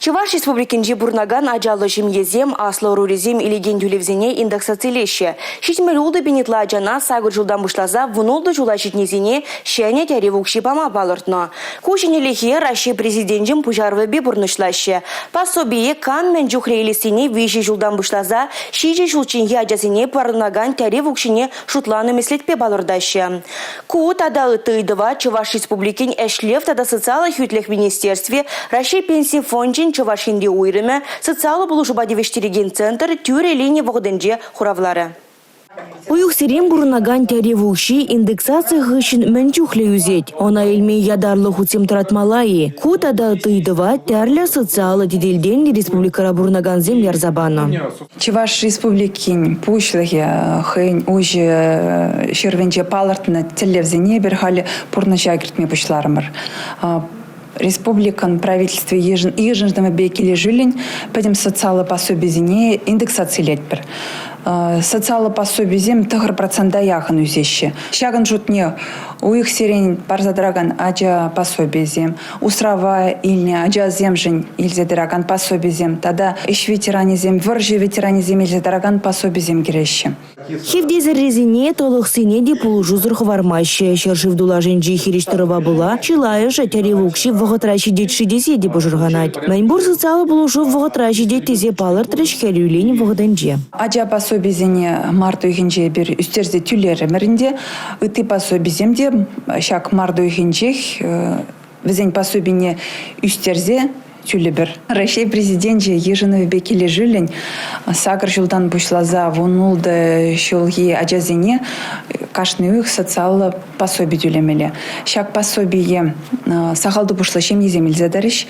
Чуваш республикинче бурнаган ажалы жемьезем, аслы рурезем илеген юлевзене индексациялеще. Шитмел улды бенетла ажана сагыр жылдан бушлаза вунулды жула шитнезене шәне тәревукши пама балыртно. Кушинелехе Россия президентжем пужарвы бе бурнышлаще. Пособие кан мен жухрейлесене виши жылдан бушлаза шижи жылчинге ажасене парынаган тәревукшине шутланы меслетпе балырдаще. Ку тада ытыйдыва Чуваш республикин эшлев тада социалы хютлех министерстве Россия пенсии фонджин Чувашинде уйрыме социалы булушуба девештереген центр тюре линии вогденже хуравлары. Уюх сирен бурнаган тәревуши индексация хышын менчухле юзет. Она эльме ядарлы хутсем тратмалайи. Кутада тыйдыва тәрлі социалы дедельден республикара бурнаган земляр забаны. Чуваш республикин пушлығы хын уже шервенче палартына телевзене берхали пурнача кертме пушларымыр. Республикан правительстве ежеждама бекеле жилин, пойдем социалы пособизине индексации летпер. Социалы пособизем 3% яхан үзеші. Шаган жутне у их сирень барзадраган аджа пособизем, усрава ильне аджа земжень ильзадраган пособизем, тогда ищ ветеранизем, выржи ветеранизем ильзадраган пособизем герещи. Хевдезер резине толық сенеде пулужузыр хвармаще. Шершив дулажен жихириштырова была, чилайыш тәревукши вғытраши детши деседе божырганать. Мәнбур социалы пулушу вғытраши деттезе палыр трешкелюлень вғыденже. Аджа пособизене марту ихинже бір үстерзе түлері мірінде, ыты пособиземде шак марту ихинжех візен пособине үстерзе тюлебер. Россия президенте еженове бекеле жилень сагр жылдан бушлаза вунулды шулги аджазине кашны их социалы пособие тюлемеле. Шак пособие сахалды бушлашем еземель задарыш.